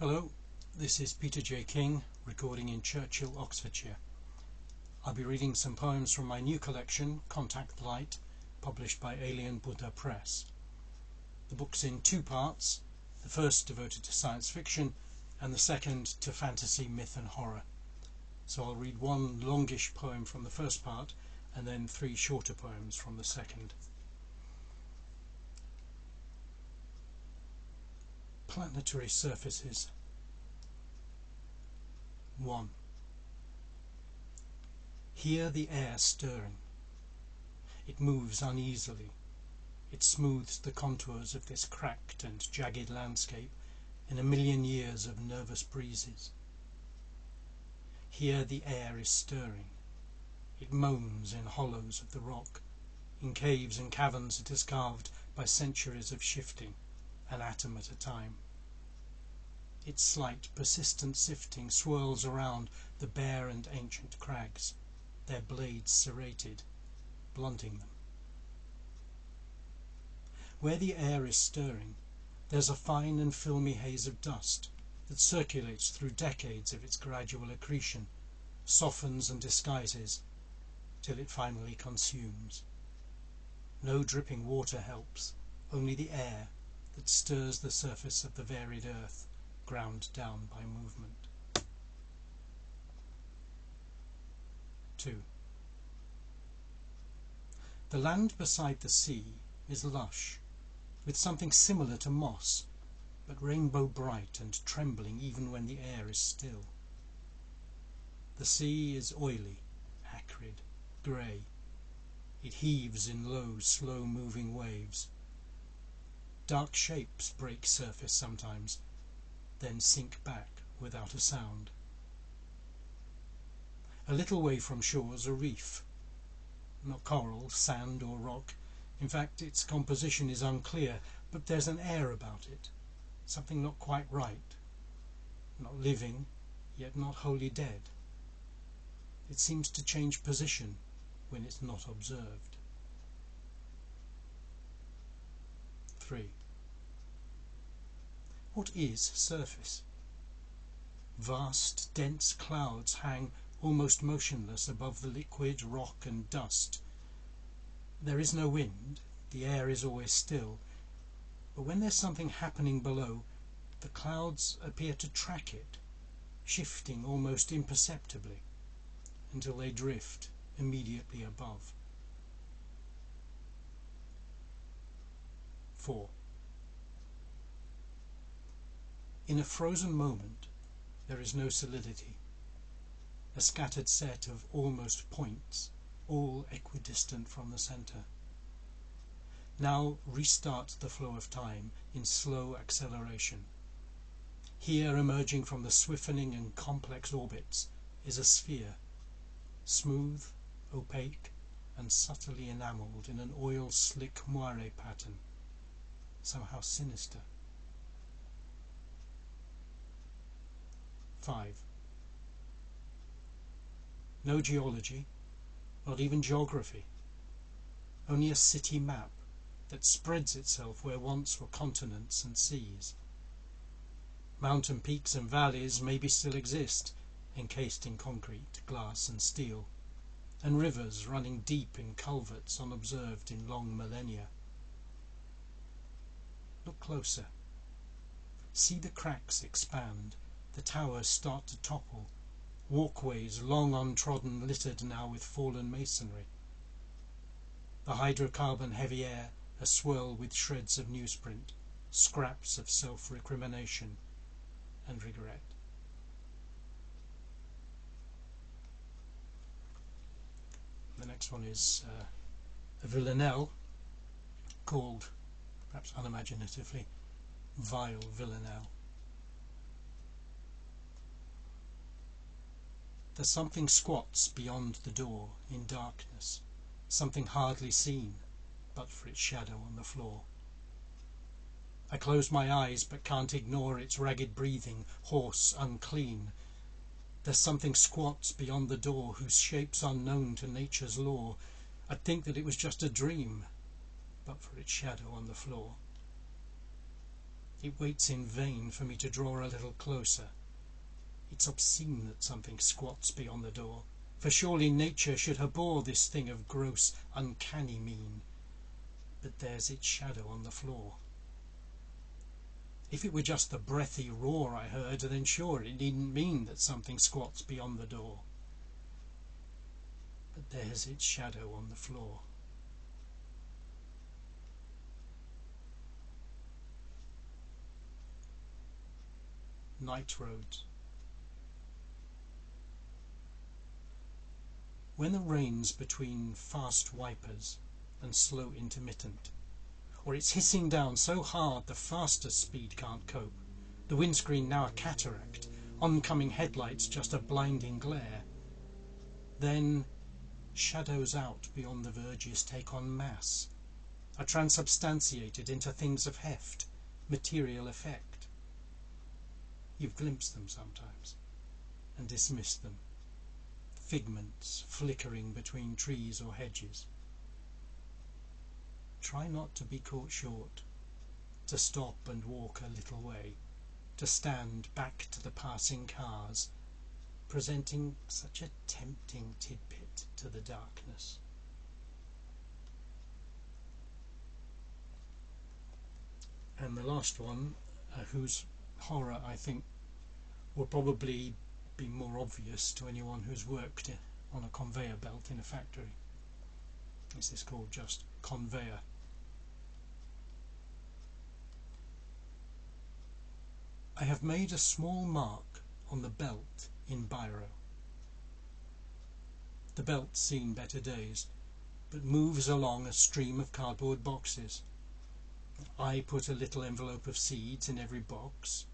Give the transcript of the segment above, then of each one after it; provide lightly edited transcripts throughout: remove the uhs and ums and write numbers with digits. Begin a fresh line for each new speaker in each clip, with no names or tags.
Hello, this is Peter J. King, recording in Churchill, Oxfordshire. I'll be reading some poems from my new collection, Contact Light, published by Alien Buddha Press. The book's in two parts, the first devoted to science fiction and the second to fantasy, myth and horror. So I'll read one longish poem from the first part and then three shorter poems from the second. Planetary surfaces. 1. Hear the air stirring. It moves uneasily. It smooths the contours of this cracked and jagged landscape in a million years of nervous breezes. Here the air is stirring. It moans in hollows of the rock, in caves and caverns it is carved by centuries of shifting, an atom at a time. Its slight, persistent sifting swirls around the bare and ancient crags, their blades serrated, blunting them. Where the air is stirring, there's a fine and filmy haze of dust that circulates through decades of its gradual accretion, softens and disguises, till it finally consumes. No dripping water helps, only the air that stirs the surface of the varied earth, ground down by movement. 2. The land beside the sea is lush, with something similar to moss, but rainbow bright and trembling even when the air is still. The sea is oily, acrid, grey. It heaves in low, slow-moving waves. Dark shapes break surface sometimes, then sink back without a sound. A little way from shore's a reef. Not coral, sand or rock. In fact, its composition is unclear, but there's an air about it, something not quite right. Not living, yet not wholly dead. It seems to change position when it's not observed. 3. What is surface? Vast, dense clouds hang almost motionless above the liquid, rock and dust. There is no wind, the air is always still, but when there's something happening below, the clouds appear to track it, shifting almost imperceptibly, until they drift immediately above. 4. In a frozen moment, there is no solidity. A scattered set of almost points, all equidistant from the center. Now restart the flow of time in slow acceleration. Here, emerging from the swiftning and complex orbits, is a sphere, smooth, opaque, and subtly enameled in an oil-slick moire pattern, somehow sinister. 5. No geology, not even geography. Only a city map that spreads itself where once were continents and seas. Mountain peaks and valleys maybe still exist, encased in concrete, glass and steel, and rivers running deep in culverts unobserved in long millennia. Look closer. See the cracks expand, the towers start to topple, walkways long untrodden littered now with fallen masonry. The hydrocarbon heavy air aswirl with shreds of newsprint, scraps of self-recrimination and regret. The next one is a villanelle called, perhaps unimaginatively, Vile Villanelle. There's something squats beyond the door in darkness, something hardly seen but for its shadow on the floor. I close my eyes but can't ignore its ragged breathing, hoarse, unclean. There's something squats beyond the door whose shape's unknown to nature's law. I'd think that it was just a dream but for its shadow on the floor. It waits in vain for me to draw a little closer. It's obscene that something squats beyond the door, for surely nature should abhor this thing of gross, uncanny mien. But there's its shadow on the floor. If it were just the breathy roar I heard, then sure it needn't mean that something squats beyond the door. But there's its shadow on the floor. Night roads. When the rain's between fast wipers and slow intermittent, or it's hissing down so hard the fastest speed can't cope, the windscreen now a cataract, oncoming headlights just a blinding glare, then shadows out beyond the verges take on mass, are transubstantiated into things of heft, material effect. You've glimpsed them sometimes and dismissed them, figments flickering between trees or hedges. Try not to be caught short, to stop and walk a little way, to stand back to the passing cars, presenting such a tempting tidbit to the darkness. And the last one, whose horror I think will probably be more obvious to anyone who's worked on a conveyor belt in a factory. This is called just conveyor. I have made a small mark on the belt in biro. The belt's seen better days, but moves along a stream of cardboard boxes. I put a little envelope of seeds in every box.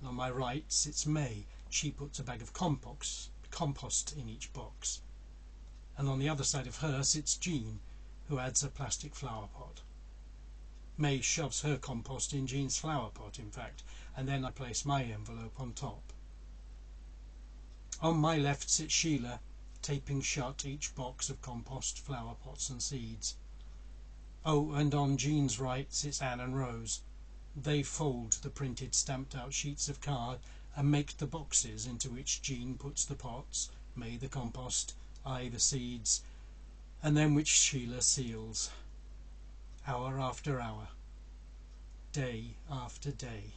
On my right sits May. She puts a bag of compost in each box. And on the other side of her sits Jean, who adds a plastic flower pot. May shoves her compost in Jean's flower pot, in fact, and then I place my envelope on top. On my left sits Sheila, taping shut each box of compost, flower pots and seeds. Oh, and on Jean's right sits Anne and Rose. They fold the printed stamped out sheets of card and make the boxes into which Jean puts the pots, May the compost, I the seeds, and then which Sheila seals. Hour after hour, day after day.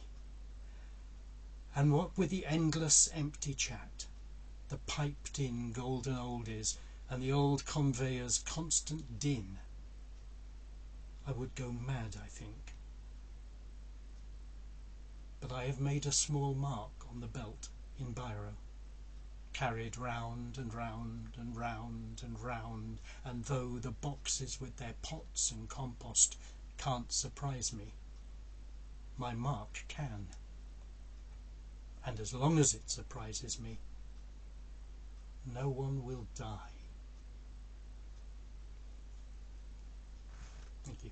And what with the endless empty chat, the piped-in golden oldies, and the old conveyor's constant din, I would go mad, I think. But I have made a small mark on the belt in biro, carried round and round and round and round, and though the boxes with their pots and compost can't surprise me, my mark can. And as long as it surprises me, no one will die. Thank you.